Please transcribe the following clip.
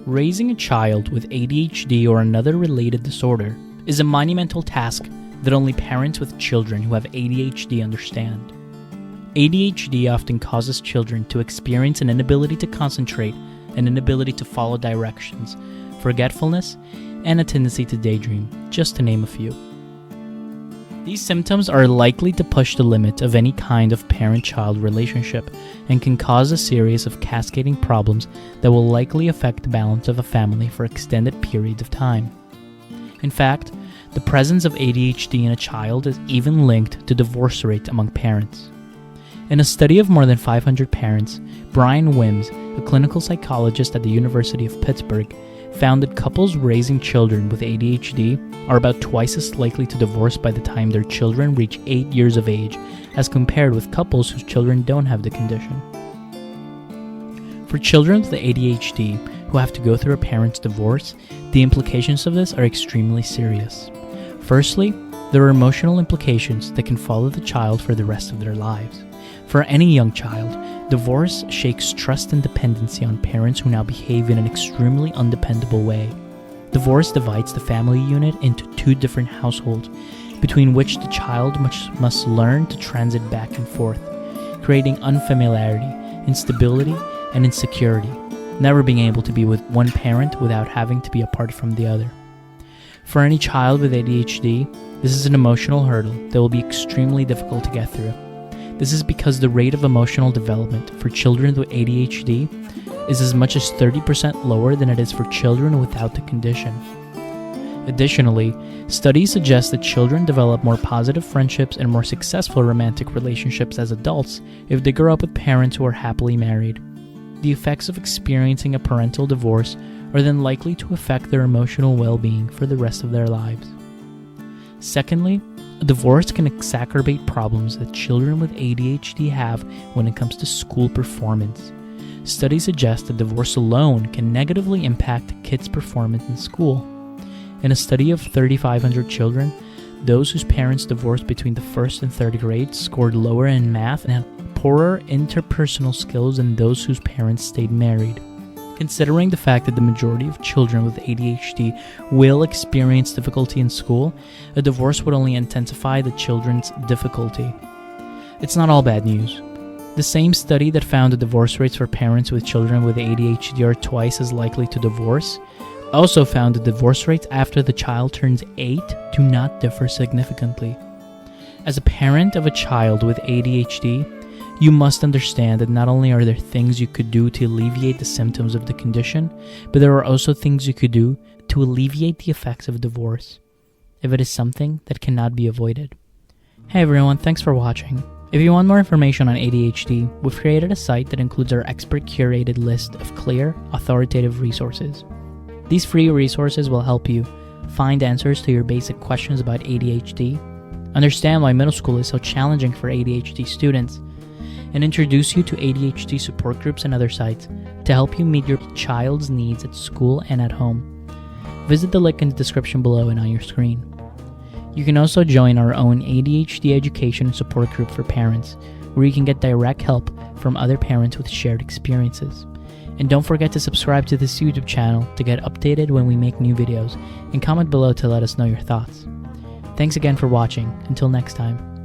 Raising a child with ADHD or another related disorder is a monumental task that only parents with children who have ADHD understand. ADHD often causes children to experience an inability to concentrate, an inability to follow directions, forgetfulness, and a tendency to daydream, just to name a few. These symptoms are likely to push the limit of any kind of parent-child relationship and can cause a series of cascading problems that will likely affect the balance of a family for extended periods of time. In fact, the presence of ADHD in a child is even linked to divorce rates among parents. In a study of more than 500 parents, Brian Wims, a clinical psychologist at the University of Pittsburgh, found that couples raising children with ADHD are about twice as likely to divorce by the time their children reach 8 years of age as compared with couples whose children don't have the condition. For children with ADHD who have to go through a parent's divorce, the implications of this are extremely serious. Firstly, there are emotional implications that can follow the child for the rest of their lives. For any young child, divorce shakes trust and dependency on parents who now behave in an extremely undependable way. Divorce divides the family unit into two different households, between which the child must learn to transit back and forth, creating unfamiliarity, instability, and insecurity, never being able to be with one parent without having to be apart from the other. For any child with ADHD, this is an emotional hurdle that will be extremely difficult to get through. This is because the rate of emotional development for children with ADHD is as much as 30% lower than it is for children without the condition. Additionally, studies suggest that children develop more positive friendships and more successful romantic relationships as adults if they grow up with parents who are happily married. The effects of experiencing a parental divorce are then likely to affect their emotional well-being for the rest of their lives. Secondly, a divorce can exacerbate problems that children with ADHD have when it comes to school performance. Studies suggest that divorce alone can negatively impact kids' performance in school. In a study of 3,500 children, those whose parents divorced between the first and third grades scored lower in math and had poorer interpersonal skills than those whose parents stayed married. Considering the fact that the majority of children with ADHD will experience difficulty in school, a divorce would only intensify the children's difficulty. It's not all bad news. The same study that found the divorce rates for parents with children with ADHD are twice as likely to divorce also found the divorce rates after the child turns 8 do not differ significantly. As a parent of a child with ADHD, you must understand that not only are there things you could do to alleviate the symptoms of the condition, but there are also things you could do to alleviate the effects of divorce, if it is something that cannot be avoided. Hey everyone, thanks for watching. If you want more information on ADHD, we've created a site that includes our expert-curated list of clear, authoritative resources. These free resources will help you find answers to your basic questions about ADHD, understand why middle school is so challenging for ADHD students, and introduce you to ADHD support groups and other sites to help you meet your child's needs at school and at home. Visit the link in the description below and on your screen. You can also join our own ADHD education and support group for parents, where you can get direct help from other parents with shared experiences. And don't forget to subscribe to this YouTube channel to get updated when we make new videos, and comment below to let us know your thoughts. Thanks again for watching. Until next time.